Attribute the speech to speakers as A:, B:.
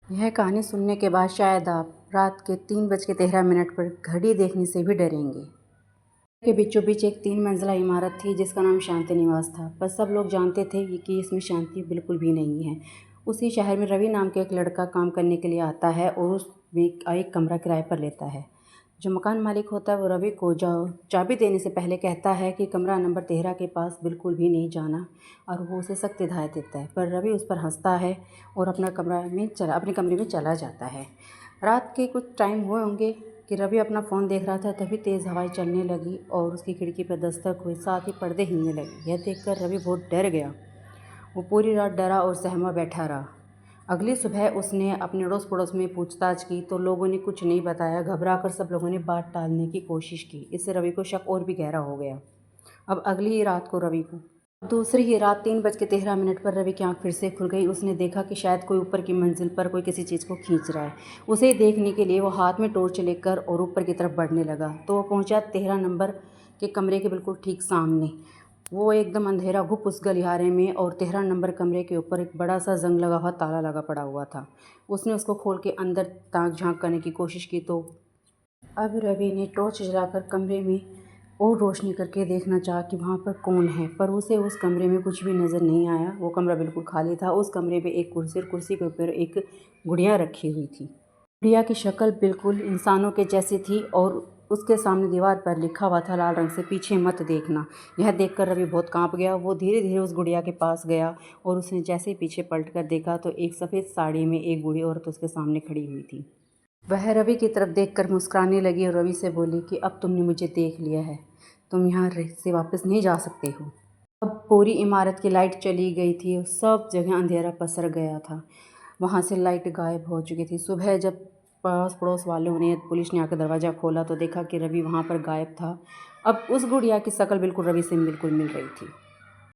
A: यह कहानी सुनने के बाद शायद आप रात के 3:13 पर घड़ी देखने से भी डरेंगे। के बीचों बीच एक 3 मंजिला इमारत थी जिसका नाम शांति निवास था, पर सब लोग जानते थे कि इसमें शांति बिल्कुल भी नहीं है। उसी शहर में रवि नाम के एक लड़का काम करने के लिए आता है और उसमें एक कमरा किराए पर लेता है। जो मकान मालिक होता है वो रवि को चाबी देने से पहले कहता है कि कमरा नंबर 13 के पास बिल्कुल भी नहीं जाना, और वो उसे सख्त हिदायत देता है। पर रवि उस पर हंसता है और अपने कमरे में चला जाता है। रात के कुछ टाइम हुए होंगे कि रवि अपना फ़ोन देख रहा था, तभी तेज़ हवाएं चलने लगी और उसकी खिड़की पर दस्तक हुई, साथ ही पर्दे हिलने लगे। यह देखकर रवि बहुत डर गया। वो पूरी रात डरा और सहमा बैठा रहा। अगली सुबह उसने अपने अड़ोस पड़ोस में पूछताछ की तो लोगों ने कुछ नहीं बताया। घबराकर सब लोगों ने बात टालने की कोशिश की। इससे रवि को शक और भी गहरा हो गया। अब अगली ही रात को दूसरी ही रात 3:13 पर रवि की आँख फिर से खुल गई। उसने देखा कि शायद कोई ऊपर की मंजिल पर कोई किसी चीज़ को खींच रहा है। उसे देखने के लिए वो हाथ में टॉर्च लेकर और ऊपर की तरफ बढ़ने लगा तो वो पहुंचा 13 नंबर के कमरे के बिल्कुल ठीक सामने। वो एकदम अंधेरा घुप उस गलियारे में, और 13 नंबर कमरे के ऊपर एक बड़ा सा जंग लगा हुआ ताला लगा पड़ा हुआ था। उसने उसको खोल के अंदर ताक झांक करने की कोशिश की तो अब रवि ने टॉर्च जलाकर कमरे में और रोशनी करके देखना चाहा कि वहाँ पर कौन है, पर उसे उस कमरे में कुछ भी नज़र नहीं आया। वो कमरा बिल्कुल खाली था। उस कमरे में एक कुर्सी और कुर्सी के ऊपर एक गुड़िया रखी हुई थी। गुड़िया की शक्ल बिल्कुल इंसानों के जैसी थी और उसके सामने दीवार पर लिखा हुआ था लाल रंग से, पीछे मत देखना। यह देखकर रवि बहुत कांप गया। वो धीरे धीरे उस गुड़िया के पास गया और उसने जैसे ही पीछे पलट कर देखा तो एक सफ़ेद साड़ी में एक बूढ़ी औरत उसके सामने खड़ी हुई थी। वह रवि की तरफ देखकर मुस्कुराने लगी और रवि से बोली कि अब तुमने मुझे देख लिया है, तुम यहाँ से वापस नहीं जा सकते हो। अब पूरी इमारत की लाइट चली गई थी और सब जगह अंधेरा पसर गया था। वहाँ से लाइट गायब हो चुकी थी। सुबह जब पास पड़ोस वालों ने, पुलिस ने आकर दरवाज़ा खोला तो देखा कि रवि वहाँ पर गायब था। अब उस गुड़िया की शक्ल बिल्कुल रवि से बिल्कुल मिल रही थी।